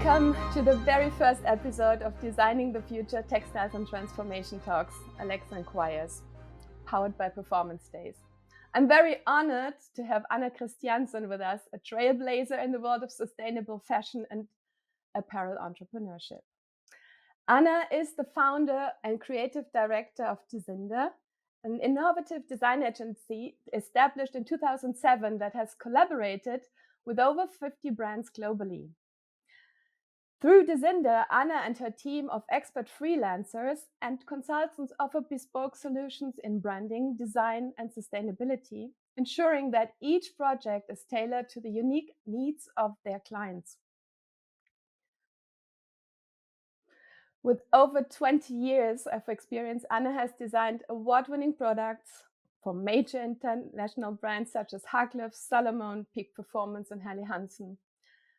Welcome to the very first episode of Designing the Future Textiles and Transformation Talks, Alexa inquires, powered by Performance Days. I'm very honored to have Ana Kristiansson with us, a trailblazer in the world of sustainable fashion and apparel entrepreneurship. Ana is the founder and creative director of Desinder, an innovative design agency established in 2007 that has collaborated with over 50 brands globally. Through Desinder, Ana and her team of expert freelancers and consultants offer bespoke solutions in branding, design, and sustainability, ensuring that each project is tailored to the unique needs of their clients. With over 20 years of experience, Ana has designed award-winning products for major international brands such as Harklöf, Salomon, Peak Performance, and Helly Hansen.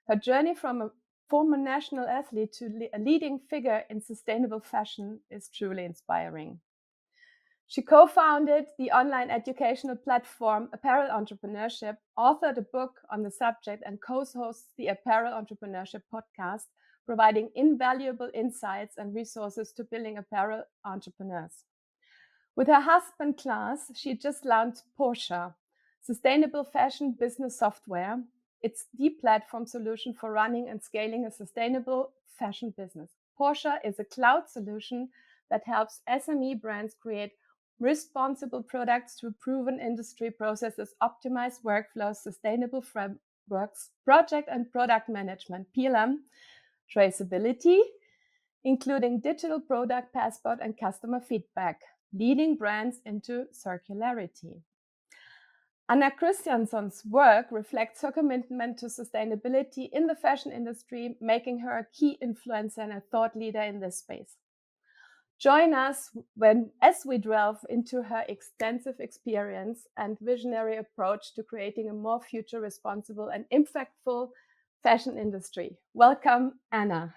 Her journey from a former national athlete to a leading figure in sustainable fashion is truly inspiring. She co-founded the online educational platform Apparel Entrepreneurship, authored a book on the subject, and co-hosts the Apparel Entrepreneurship podcast, providing invaluable insights and resources to building apparel entrepreneurs. With her husband Klaas, she just launched Porsche, sustainable fashion business software. It's the platform solution for running and scaling a sustainable fashion business. Porsche is a cloud solution that helps SME brands create responsible products through proven industry processes, optimized workflows, sustainable frameworks, project and product management, PLM, traceability, including digital product passport and customer feedback, leading brands into circularity. Ana Kristiansson's work reflects her commitment to sustainability in the fashion industry, making her a key influencer and a thought leader in this space. Join us as we delve into her extensive experience and visionary approach to creating a more future responsible and impactful fashion industry. Welcome, Ana.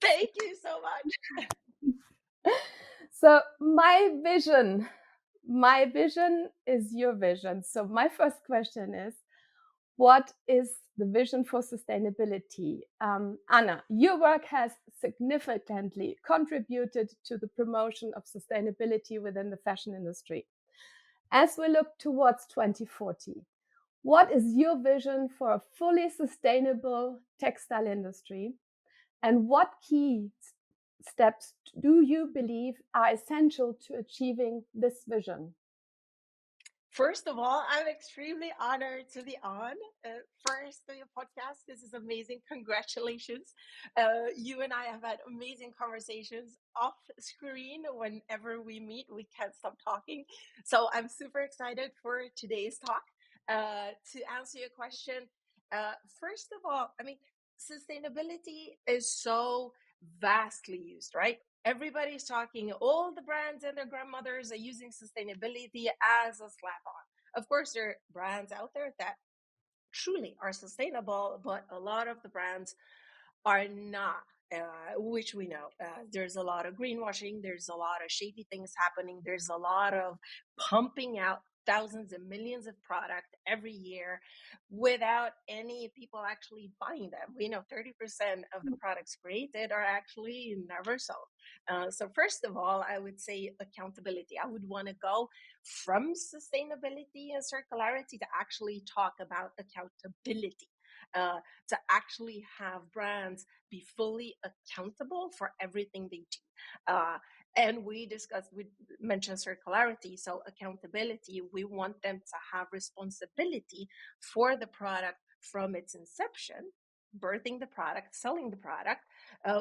Thank you so much. So my vision is your vision. So my first question is, what is the vision for sustainability? Ana, your work has significantly contributed to the promotion of sustainability within the fashion industry. As we look towards 2040, what is your vision for a fully sustainable textile industry? And what key steps do you believe are essential to achieving this vision? First of all, I'm extremely honored to be on first your podcast. This is amazing. Congratulations. You and I have had amazing conversations off screen. Whenever we meet, we can't stop talking. So I'm super excited for today's talk. To answer your question, first of all, sustainability is so vastly used, right? Everybody's talking, all the brands and their grandmothers are using sustainability as a slap on. Of course, there are brands out there that truly are sustainable, but a lot of the brands are not, which we know. There's a lot of greenwashing, there's a lot of shady things happening, there's a lot of pumping out thousands and millions of product every year without any people actually buying them. We know 30% of the products created are actually never sold. So first of all, I would say accountability. I would want to go from sustainability and circularity to actually talk about accountability. To actually have brands be fully accountable for everything they do. And we mentioned circularity, so accountability. We want them to have responsibility for the product from its inception, birthing the product, selling the product,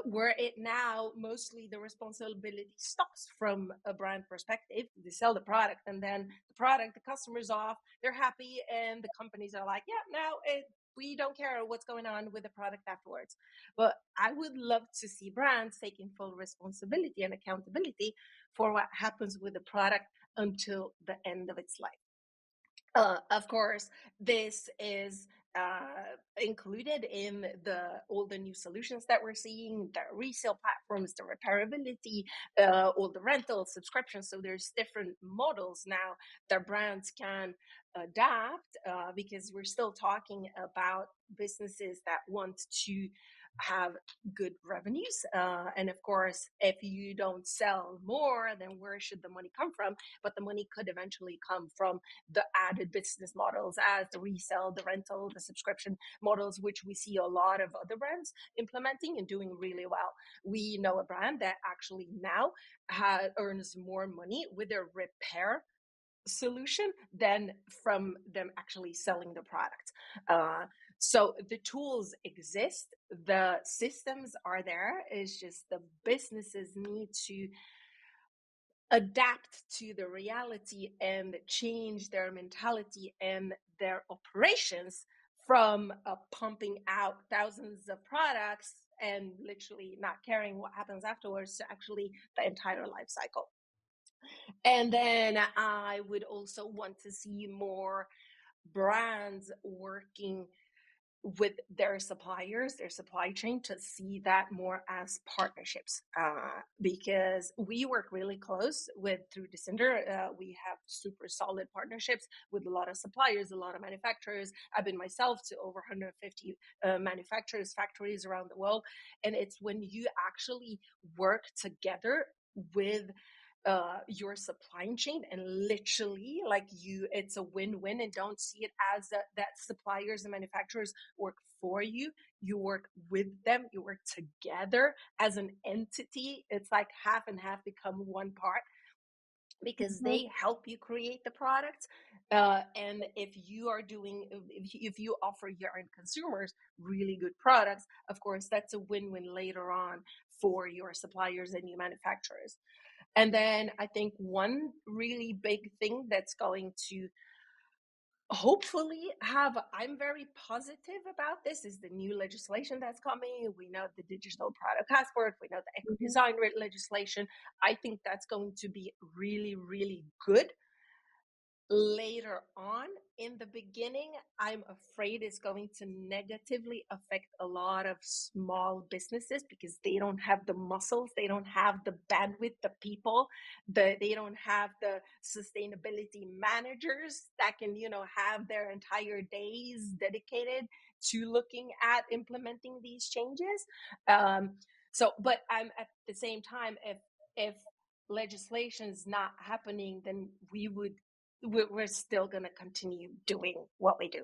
where it now mostly the responsibility stops from a brand perspective. They sell the product, and then the customer's off, they're happy, and the companies are like, yeah, now we don't care what's going on with the product afterwards. But I would love to see brands taking full responsibility and accountability for what happens with the product until the end of its life. Of course, this is included in all the new solutions that we're seeing, the resale platforms, the repairability, all the rental subscriptions. So there's different models now that brands can adapt, because we're still talking about businesses that want to have good revenues. And of course, if you don't sell more, then where should the money come from? But the money could eventually come from the added business models as the resell, the rental, the subscription models, which we see a lot of other brands implementing and doing really well. We know a brand that actually now earns more money with their repair solution than from them actually selling the product. So the tools exist, the systems are there. It's just the businesses need to adapt to the reality and change their mentality and their operations from pumping out thousands of products and literally not caring what happens afterwards to actually the entire life cycle. And then I would also want to see more brands working with their suppliers, their supply chain, to see that more as partnerships, because we work really close with through Desinder. We have super solid partnerships with a lot of suppliers, a lot of manufacturers. I've been myself to over 150 manufacturers, factories around the world, and it's when you actually work together with your supply chain and literally like you, it's a win-win, and don't see it as that suppliers and manufacturers work for you. You work with them, you work together as an entity. It's like half and half become one part because they help you create the product. And if you are doing, if you offer your end consumers really good products, of course that's a win-win later on for your suppliers and your manufacturers. And then I think one really big thing that's going to hopefully have, I'm very positive about this, is the new legislation that's coming. We know the digital product passport, we know the eco design legislation. I think that's going to be really, really good later on. In the beginning, I'm afraid it's going to negatively affect a lot of small businesses because they don't have the muscles, they don't have the bandwidth, the people, they don't have the sustainability managers that can, have their entire days dedicated to looking at implementing these changes. But I'm at the same time, if legislation is not happening, then we're still going to continue doing what we do,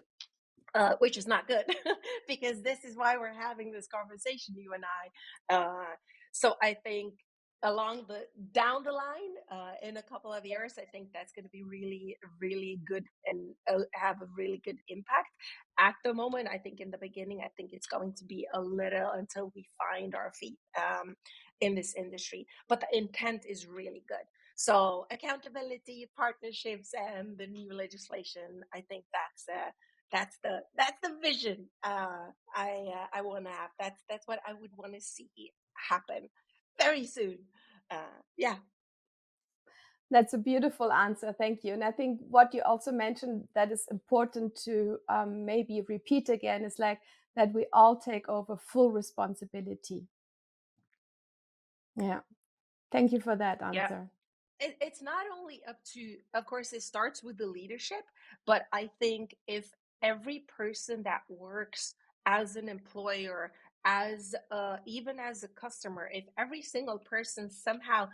which is not good because this is why we're having this conversation, you and I. So I think down the line, in a couple of years, I think that's going to be really, really good and have a really good impact. At the moment, I think in the beginning, I think it's going to be a little until we find our feet in this industry. But the intent is really good. So accountability, partnerships, and the new legislation, I think that's the vision I want to have. That's what I would want to see happen very soon. Yeah. That's a beautiful answer. Thank you. And I think what you also mentioned that is important to maybe repeat again is like that we all take over full responsibility. Yeah. Thank you for that answer. Yeah. It's not only up to, of course, it starts with the leadership, but I think if every person that works as an employer, as even as a customer, if every single person somehow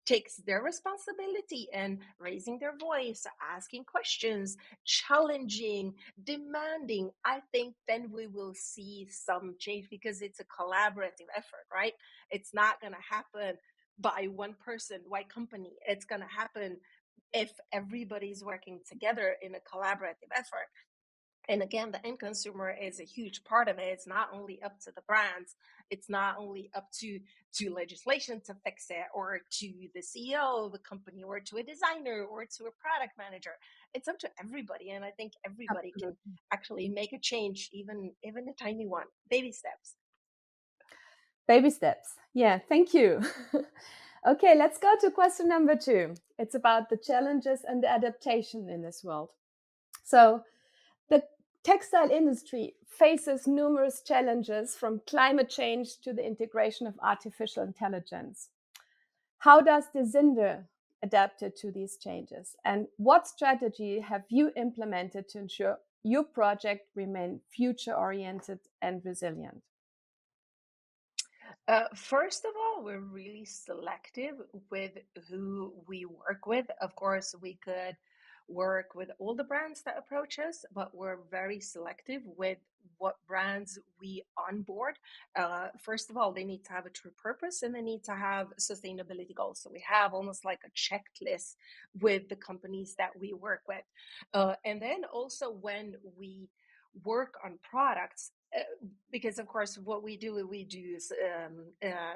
takes their responsibility and raising their voice, asking questions, challenging, demanding, I think then we will see some change because it's a collaborative effort, right? It's not going to happen by one person, one company. It's going to happen if everybody's working together in a collaborative effort. And again, the end consumer is a huge part of it. It's not only up to the brands, it's not only up to legislation to fix it, or to the CEO of the company, or to a designer, or to a product manager. It's up to everybody. And I think everybody can actually make a change, even a tiny one. Baby steps. Baby steps. Yeah, thank you. Okay, let's go to question number 2. It's about the challenges and the adaptation in this world. So the textile industry faces numerous challenges, from climate change to the integration of artificial intelligence. How does Desinder adapt to these changes? And what strategy have you implemented to ensure your project remain future-oriented and resilient? First of all, we're really selective with who we work with. Of course, we could work with all the brands that approach us, but we're very selective with what brands we onboard. First of all, they need to have a true purpose and they need to have sustainability goals. So we have almost like a checklist with the companies that we work with. And then also when we work on products, because of course what we do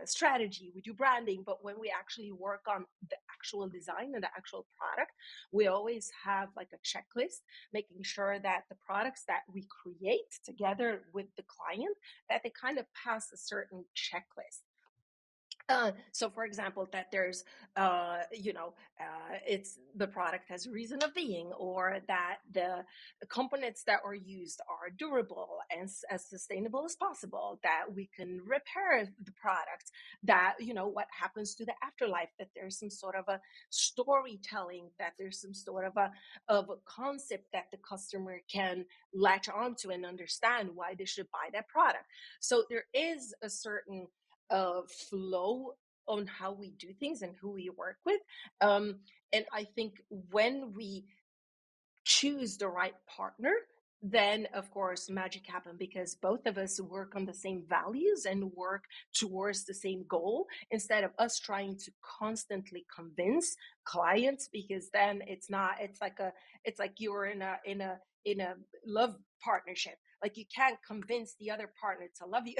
strategy, we do branding, but when we actually work on the actual design and the actual product, we always have like a checklist, making sure that the products that we create together with the client, that they kind of pass a certain checklist. So for example, that there's it's the product has a reason of being, or that the components that are used are durable and as sustainable as possible, that we can repair the product, that what happens to the afterlife, that there's some sort of a storytelling, that there's some sort of a concept that the customer can latch onto and understand why they should buy that product. So there is a certain flow on how we do things and who we work with. And I think when we choose the right partner, then of course magic happen, because both of us work on the same values and work towards the same goal, instead of us trying to constantly convince clients, because then it's like you're in a love partnership. Like you can't convince the other partner to love you.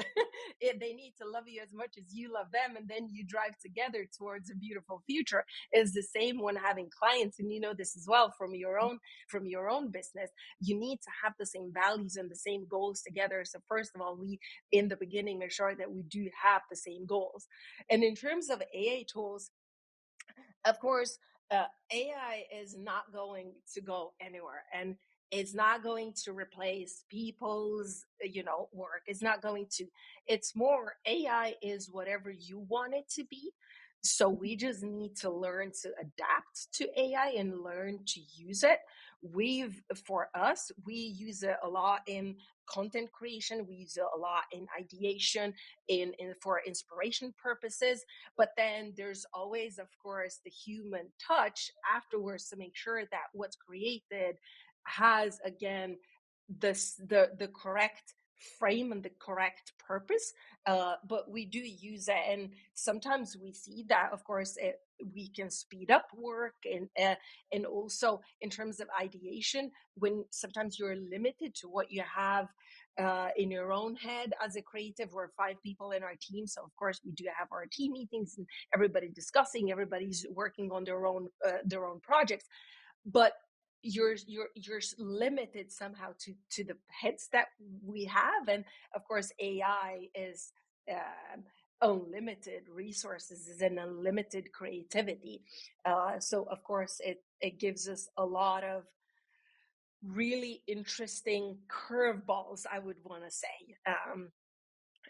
They need to love you as much as you love them, and then you drive together towards a beautiful future. Is the same when having clients, and you know this as well from your own business. You need to have the same values and the same goals together. So first of all, we in the beginning make sure that we do have the same goals. And in terms of AI tools, of course, AI is not going to go anywhere, and it's not going to replace people's, work. It's not going to. It's more, AI is whatever you want it to be. So we just need to learn to adapt to AI and learn to use it. For us, we use it a lot in content creation. We use it a lot in ideation, in for inspiration purposes. But then there's always, of course, the human touch afterwards to make sure that what's created has, again, the correct frame and the correct purpose. But we do use it, and sometimes we see that, of course, we can speed up work, and also in terms of ideation, when sometimes you're limited to what you have in your own head. As a creative, we're 5 people in our team, so of course we do have our team meetings and everybody discussing, everybody's working on their own projects. But you're limited somehow to the heads that we have. And of course AI is unlimited resources, is an unlimited creativity. So of course it gives us a lot of really interesting curveballs, I would want to say.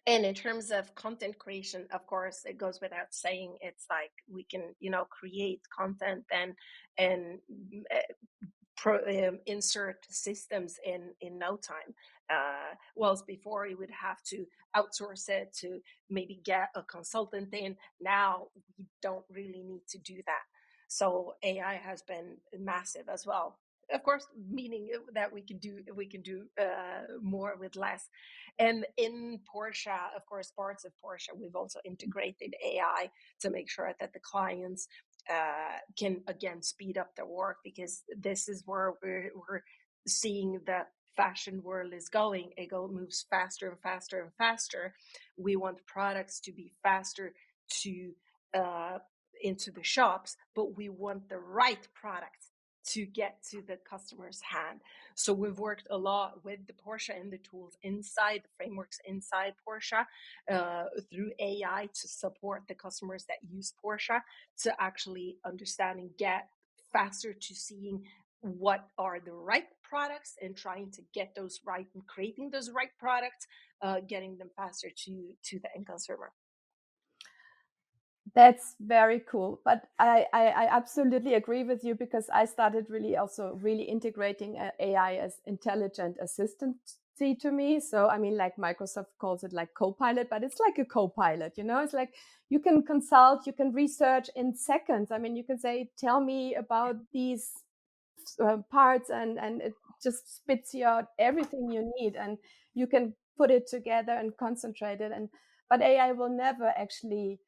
And in terms of content creation, of course, it goes without saying, it's like we can, create content and insert systems in no time. Whilst before you would have to outsource it to maybe get a consultant in, now we don't really need to do that. So AI has been massive as well. Of course, meaning that we can do more with less. And in Porsche, of course, parts of Porsche, we've also integrated AI to make sure that the clients can again speed up their work, because this is where we're seeing the fashion world is going. It moves faster and faster and faster. We want products to be faster to uh, into the shops, but we want the right products to get to the customer's hand. So we've worked a lot with the Porsche and the tools inside the frameworks inside Porsche, through AI, to support the customers that use Porsche to actually understand and get faster to seeing what are the right products and trying to get those right and creating those right products, getting them faster to the end consumer. That's very cool. But I absolutely agree with you, because I started really also really integrating AI as intelligent assistant assistancy to me. So, I mean, like Microsoft calls it like copilot, but it's like a copilot, you know, it's like you can consult, you can research in seconds. I mean, you can say, tell me about these parts, and it just spits you out everything you need, and you can put it together and concentrate it. And but AI will never actually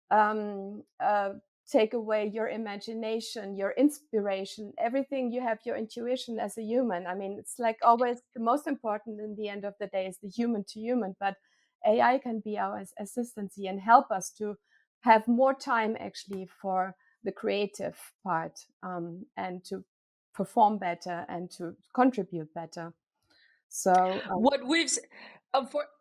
um, uh, take away your imagination, your inspiration, everything. You have your intuition as a human. I mean, it's like always the most important in the end of the day is the human to human, but AI can be our assistancy and help us to have more time actually for the creative part, and to perform better and to contribute better. So What we've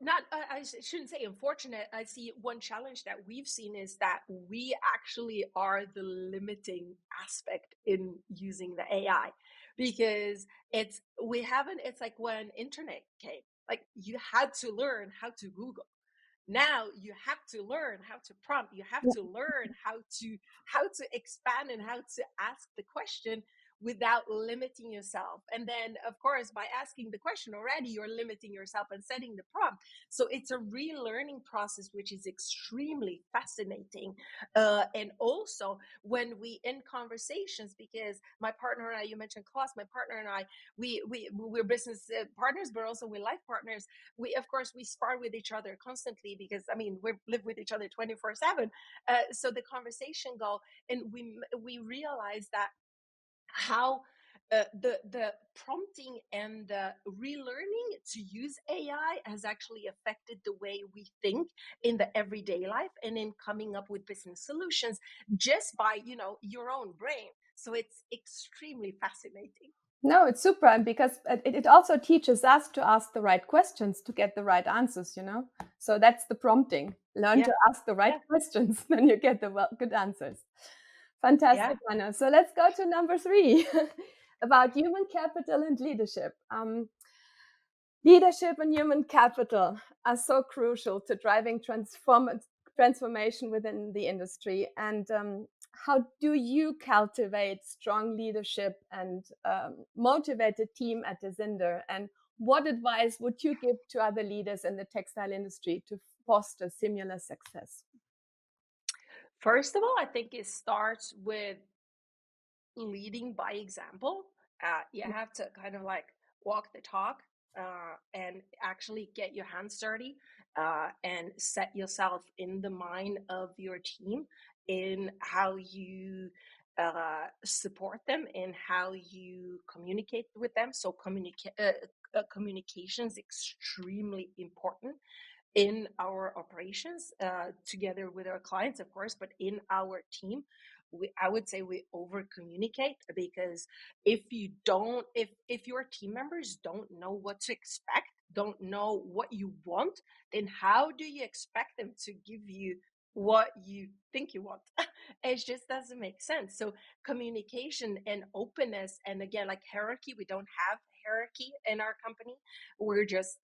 not I shouldn't say unfortunate. I see one challenge that we've seen is that we actually are the limiting aspect in using the AI, because it's like when internet came, like you had to learn how to Google. Now you have to learn how to prompt, you have yeah. to learn how to expand and how to ask the question without limiting yourself. And then of course by asking the question already you're limiting yourself and setting the prompt. So it's a relearning process which is extremely fascinating. And also when we in conversations, because my partner and I, you mentioned Klaus, my partner and I, we're business partners, but also we're life partners. We of course we spar with each other constantly, because I mean we live with each other 24/7. So the conversation go, and we realize that how the prompting and the relearning to use AI has actually affected the way we think in the everyday life and in coming up with business solutions just by your own brain. So it's extremely fascinating. No, it's super. And because it also teaches us to ask the right questions to get the right answers, you know? So that's the prompting. Learn Yeah, to ask the right yeah, questions, then you get the good answers. yeah. Fantastic, Anna. So let's go to number 3 about human capital and leadership. Leadership and human capital are so crucial to driving transformation within the industry. And how do you cultivate strong leadership and motivate a team at Desinder? And what advice would you give to other leaders in the textile industry to foster similar success? First of all, I think it starts with leading by example. You have to kind of like walk the talk, and actually get your hands dirty, and set yourself in the mind of your team in how you support them and how you communicate with them. So communication is extremely important in our operations, together with our clients, of course, but in our team. I would say we over communicate, because if your team members don't know what to expect, don't know what you want, then how do you expect them to give you what you think you want? It just doesn't make sense. So communication and openness, and again, like hierarchy, we don't have hierarchy in our company. We're just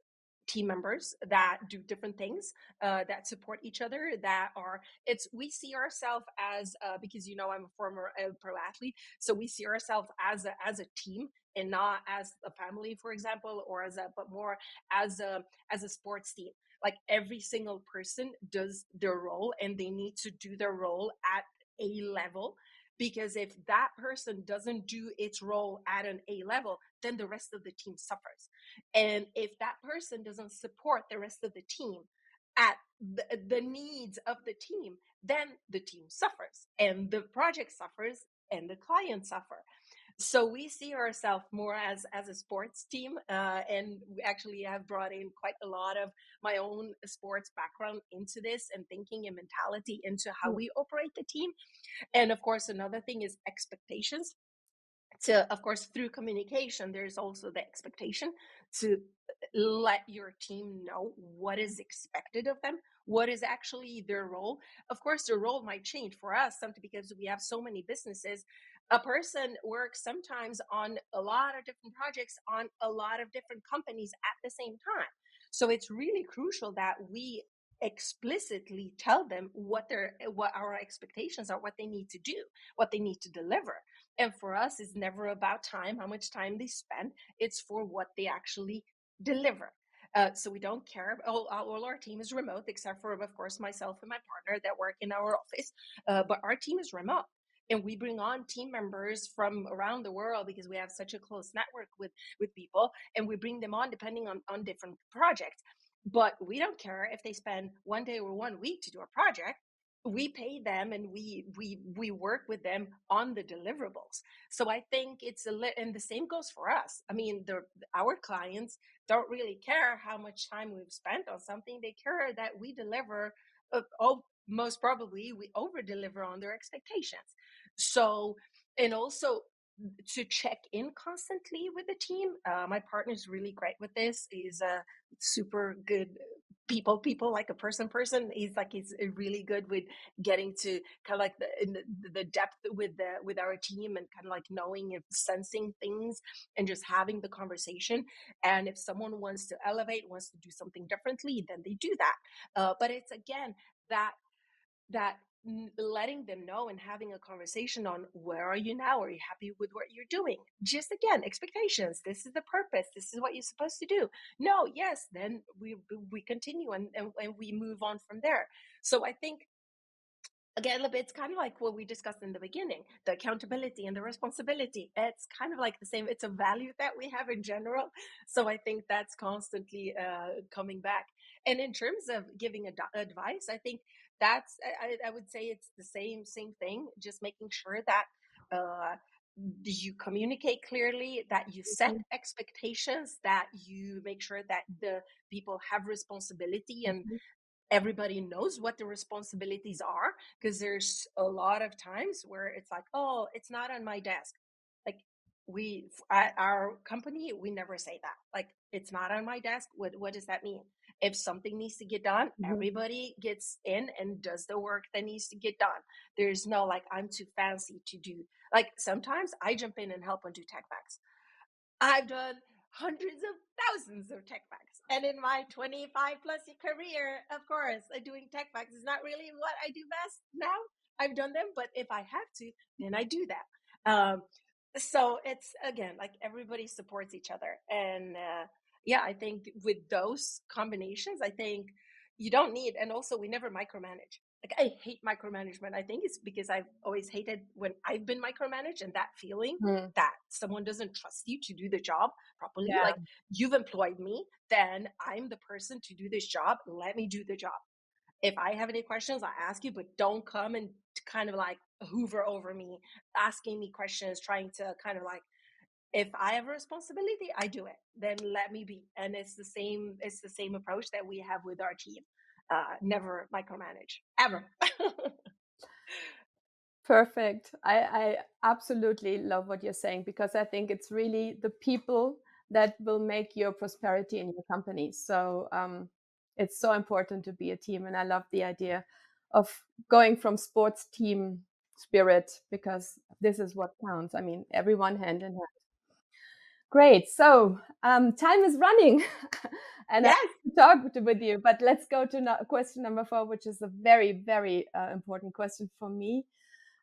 team members that do different things, that support each other, that are it's we see ourselves as, because I'm a former pro athlete, so we see ourselves as a team and not as a family, for example, or but more as a sports team. Like every single person does their role and they need to do their role at a level, because if that person doesn't do its role at an A level, then the rest of the team suffers. And if that person doesn't support the rest of the team at the needs of the team, then the team suffers and the project suffers and the client suffer. So we see ourselves more as a sports team, and we actually have brought in quite a lot of my own sports background into this, and thinking and mentality into how we operate the team. And of course another thing is expectations. So of course through communication there's also the expectation to let your team know what is expected of them, what is actually their role. Of course the role might change for us something, because we have so many businesses. A person works sometimes on a lot of different projects on a lot of different companies at the same time. So it's really crucial that we explicitly tell them what our expectations are, what they need to do, what they need to deliver. And for us, it's never about time, how much time they spend. It's for what they actually deliver. So we don't care. All our team is remote, except for, of course, myself and my partner that work in our office. But our team is remote. And we bring on team members from around the world because we have such a close network with people. And we bring them on depending on different projects. But we don't care if they spend 1 day or 1 week to do a project. We pay them and we work with them on the deliverables. So I think and the same goes for us. I mean, our clients don't really care how much time we've spent on something. They care that we deliver. Most probably we over deliver on their expectations. So, and also to check in constantly with the team. My partner's really great with this. He's a super good people like a person. He's really good with getting to kind of like the depth with our team, and kind of like knowing and sensing things and just having the conversation. And if someone wants to elevate, wants to do something differently, then they do that. But it's again that letting them know and having a conversation on where are you now? Are you happy with what you're doing? Just again, expectations. This is the purpose. This is what you're supposed to do. No, yes, then we continue and we move on from there. So I think again, it's kind of like what we discussed in the beginning, the accountability and the responsibility. It's kind of like the same. It's a value that we have in general. So I think that's constantly coming back. And in terms of giving advice, I think I would say it's the same thing, just making sure that you communicate clearly, that you set Mhm. expectations, that you make sure that the people have responsibility, and Mhm. everybody knows what the responsibilities are, because there's a lot of times where it's like, oh, it's not on my desk. Like, at our company, we never say that. Like, it's not on my desk. What does that mean? If something needs to get done, Mhm. everybody gets in and does the work that needs to get done. There's no like, I'm too fancy to do. Like, sometimes I jump in and help and do tech backs. I've done hundreds of thousands of tech packs. And in my 25 plus year career, of course, doing tech packs is not really what I do best now. I've done them, but if I have to, then I do that. So it's again, like, everybody supports each other. And yeah, I think with those combinations, I think you don't need, and also we never micromanage. Like, I hate micromanagement. I think it's because I've always hated when I've been micromanaged, and that feeling Mm. that someone doesn't trust you to do the job properly. Yeah. Like, you've employed me, then I'm the person to do this job. Let me do the job. If I have any questions, I ask you, but don't come and kind of like hoover over me, asking me questions, trying to kind of like, if I have a responsibility, I do it. Then let me be. And it's the same approach that we have with our team. Never micromanage ever. Perfect. I absolutely love what you're saying, because I think it's really the people that will make your prosperity in your company. So it's so important to be a team. And I love the idea of going from sports team spirit, because this is what counts. I mean, everyone hand in hand. Great. So time is running, and I Yes. talked with you. But let's go to question number 4, which is a very, very important question for me.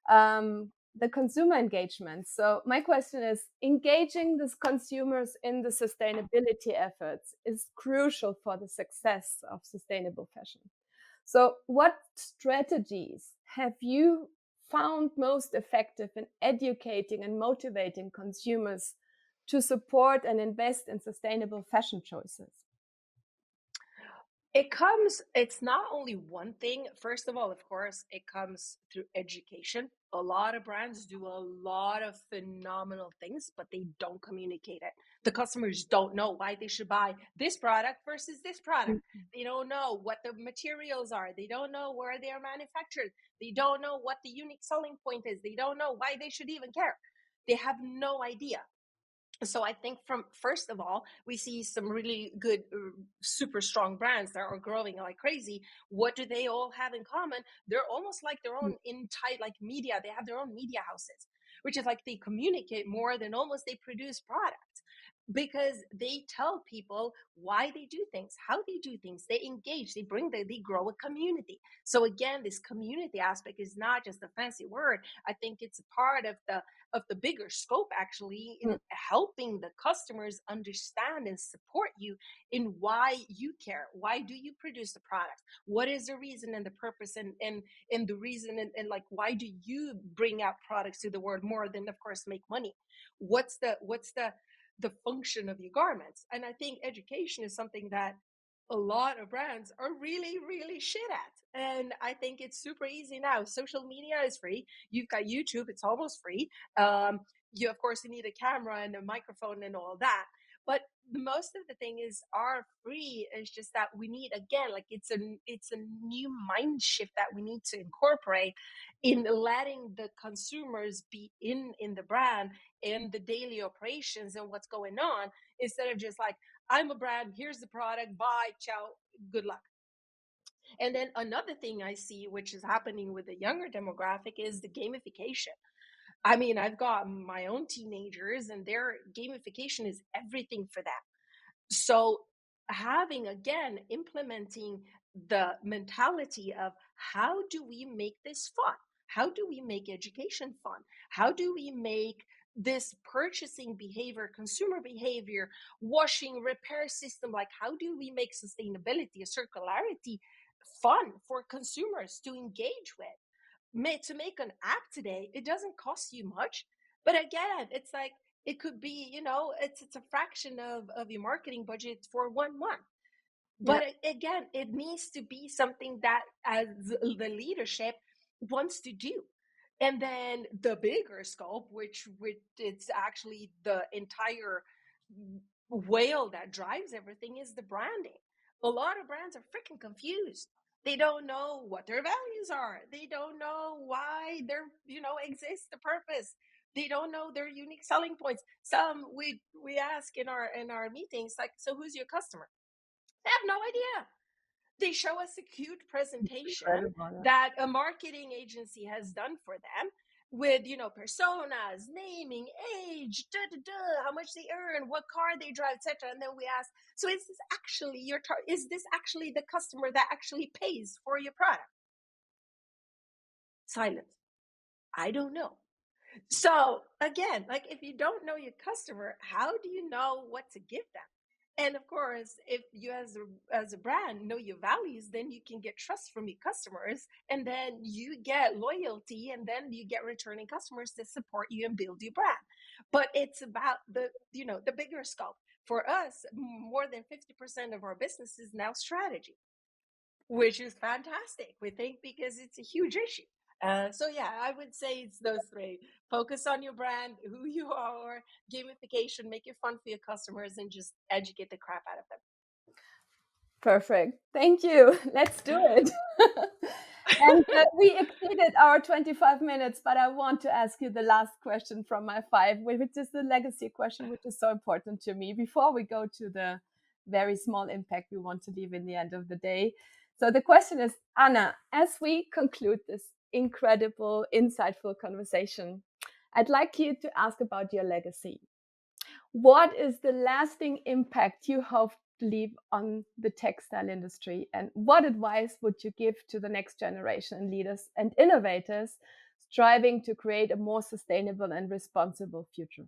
The consumer engagement. So my question is, engaging the consumers in the sustainability efforts is crucial for the success of sustainable fashion. So what strategies have you found most effective in educating and motivating consumers to support and invest in sustainable fashion choices? It's not only one thing. First of all, of course, it comes through education. A lot of brands do a lot of phenomenal things, but they don't communicate it. The customers don't know why they should buy this product versus this product. They don't know what the materials are. They don't know where they are manufactured. They don't know what the unique selling point is. They don't know why they should even care. They have no idea. So I think, from first of all, we see some really good, super strong brands that are growing like crazy. What do they all have in common? They're almost like their own like media. They have their own media houses, which is like they communicate more than almost they produce products. because they tell people why they do things, how they do things. They engage, they grow a community. So again, this community aspect is not just a fancy word. I think it's a part of the bigger scope, actually, in Mm. helping the customers understand and support you in why you care. Why do you produce the product? What is the reason and the purpose, and the reason, and like, why do you bring out products to the world more than, of course, make money? What's the function of your garments? And I think education is something that a lot of brands are really, really shit at. And I think it's super easy now. Social media is free. You've got YouTube, it's almost free. You, of course, you need a camera and a microphone and all that. But most of the thing are free. It's just that we need, again, like, it's a new mind shift that we need to incorporate in letting the consumers be in the brand, in the daily operations and what's going on, instead of just like, I'm a brand, here's the product, bye, ciao, good luck. And then another thing I see, which is happening with the younger demographic, is the gamification. I mean, I've got my own teenagers, and their gamification is everything for them. So implementing the mentality of, how do we make this fun? How do we make education fun? How do we make this purchasing behavior, consumer behavior, washing, repair system, like, how do we make sustainability, a circularity, fun for consumers to engage with? To make an app today, it doesn't cost you much. But again, it's like, it could be, it's a fraction of your marketing budget for 1 month. Yeah. But again, it needs to be something that, as the leadership, wants to do. And then the bigger scope, which it's actually the entire whale that drives everything, is the branding. A lot of brands are freaking confused. They don't know what their values are. They don't know why they're, exist, the purpose. They don't know their unique selling points. Some, we ask in our meetings, like, so who's your customer? They have no idea. They show us a cute presentation Incredible. that a marketing agency has done for them, with, personas, naming, age, how much they earn, what car they drive, etc. And then we ask, so is this actually is this actually the customer that actually pays for your product? Silence. I don't know. So again, like, if you don't know your customer, how do you know what to give them? And of course, if you, as a brand, know your values, then you can get trust from your customers, and then you get loyalty, and then you get returning customers that support you and build your brand. But it's about the bigger scope. For us, more than 50% of our business is now strategy, which is fantastic, we think, because it's a huge issue. So yeah, I would say it's those three: focus on your brand, who you are, gamification, make it fun for your customers, and just educate the crap out of them. Perfect. Thank you. Let's do it. And we exceeded our 25 minutes, but I want to ask you the last question from my five, which is the legacy question, which is so important to me before we go to the very small impact we want to leave in the end of the day. So the question is, Anna, as we conclude this incredible, insightful conversation, I'd like you to ask about your legacy. What is the lasting impact you hope to leave on the textile industry? And what advice would you give to the next generation leaders and innovators striving to create a more sustainable and responsible future?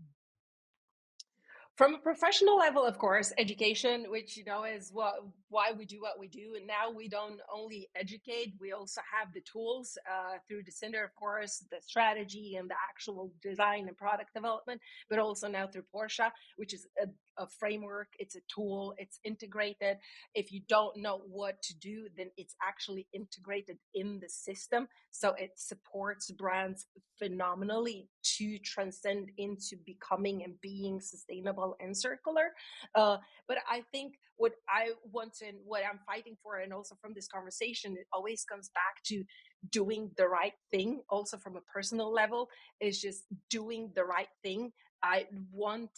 From a professional level, of course, education, which is why we do what we do. And now we don't only educate, we also have the tools through Desinder, of course, the strategy and the actual design and product development, but also now through Porsche, which is a framework, it's a tool, it's integrated. If you don't know what to do, then it's actually integrated in the system. So it supports brands phenomenally to transcend into becoming and being sustainable and circular. But I think what I want and what I'm fighting for, and also from this conversation, it always comes back to doing the right thing. Also from a personal level, is just doing the right thing. I want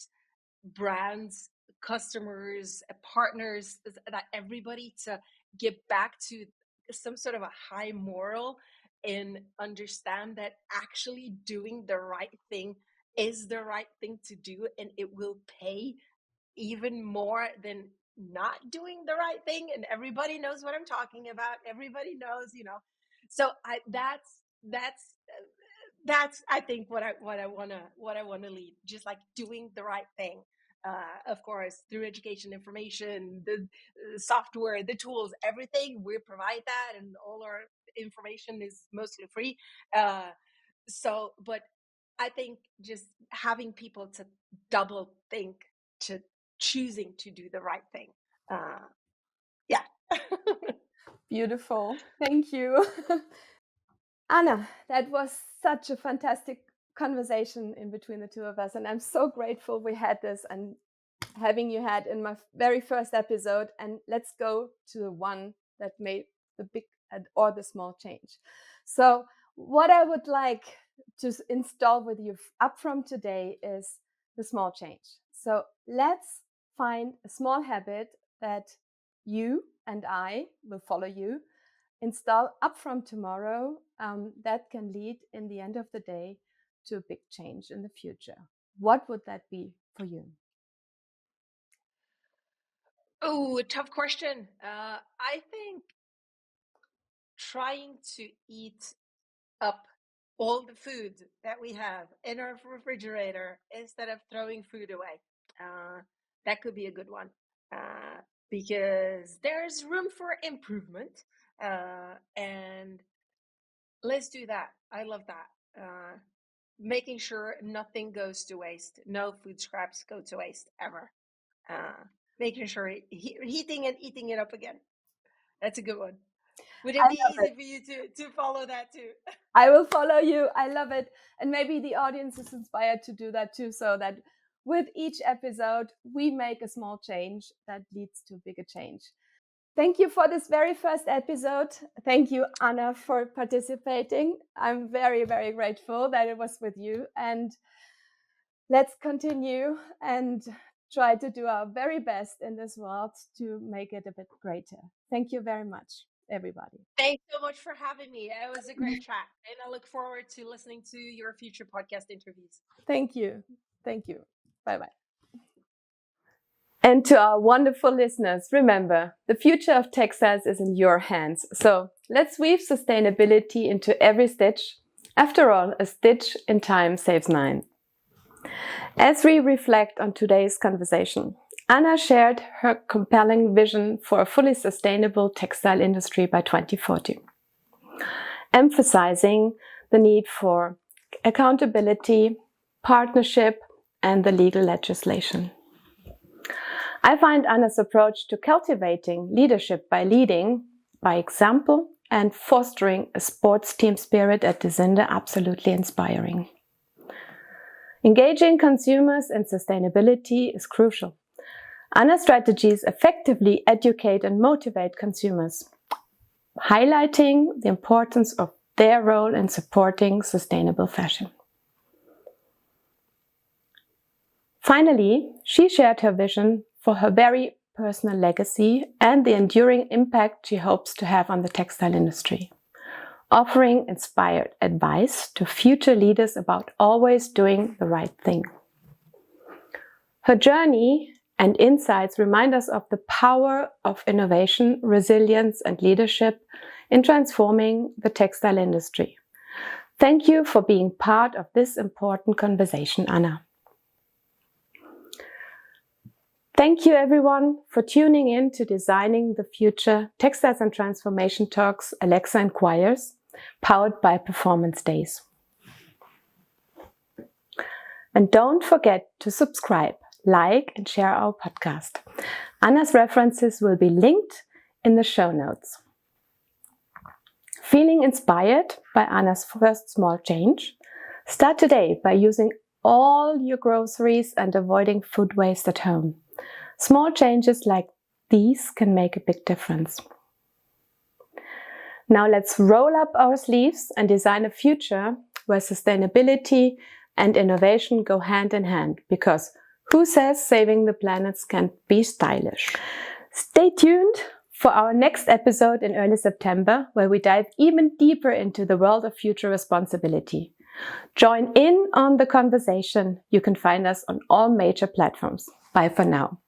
brands, customers, partners, that everybody to get back to some sort of a high moral, and understand that actually doing the right thing is the right thing to do, and it will pay even more than not doing the right thing. And everybody knows what I'm talking about. Everybody knows, So that's I think what I want to lead, just like doing the right thing. Of course, through education, information, the software, the tools, everything, we provide that, and all our information is mostly free. But I think just having people to double think, to choosing to do the right thing. Yeah. Beautiful. Thank you. Anna, that was such a fantastic conversation in between the two of us. And I'm so grateful we had this and having you had in my very first episode. And let's go to the one that made the big or the small change. So what I would like to install with you up from today is the small change. So let's find a small habit that you and I will follow you, install up from tomorrow, that can lead in the end of the day to a big change in the future. What would that be for you? Oh, tough question. I think trying to eat up all the food that we have in our refrigerator instead of throwing food away. That could be a good one, because there's room for improvement. And let's do that. I love that. Making sure nothing goes to waste. No food scraps go to waste ever. Making sure heating and eating it up again. That's a good one. Would it be easy for you to follow that too? I will follow you. I love it. And maybe the audience is inspired to do that too, so that with each episode, we make a small change that leads to a bigger change. Thank you for this very first episode. Thank you, Anna, for participating. I'm very, very grateful that it was with you. And let's continue and try to do our very best in this world to make it a bit greater. Thank you very much, everybody. Thanks so much for having me. It was a great chat, and I look forward to listening to your future podcast interviews. Thank you. Thank you. Bye-bye. And to our wonderful listeners, remember, the future of textiles is in your hands. So let's weave sustainability into every stitch. After all, a stitch in time saves 9. As we reflect on today's conversation, Anna shared her compelling vision for a fully sustainable textile industry by 2040, emphasizing the need for accountability, partnership, and the legal legislation. I find Anna's approach to cultivating leadership by leading by example and fostering a sports team spirit at Desinder absolutely inspiring. Engaging consumers in sustainability is crucial. Anna's strategies effectively educate and motivate consumers, highlighting the importance of their role in supporting sustainable fashion. Finally, she shared her vision for her very personal legacy and the enduring impact she hopes to have on the textile industry, offering inspired advice to future leaders about always doing the right thing. Her journey and insights remind us of the power of innovation, resilience, and leadership in transforming the textile industry. Thank you for being part of this important conversation, Anna. Thank you everyone for tuning in to Designing the Future Textiles and Transformation Talks Alexa Inquires, powered by Performance Days. And don't forget to subscribe, like, and share our podcast. Anna's references will be linked in the show notes. Feeling inspired by Anna's first small change? Start today by using all your groceries and avoiding food waste at home. Small changes like these can make a big difference. Now let's roll up our sleeves and design a future where sustainability and innovation go hand in hand, because who says saving the planet can't be stylish? Stay tuned for our next episode in early September, where we dive even deeper into the world of future responsibility. Join in on the conversation. You can find us on all major platforms. Bye for now.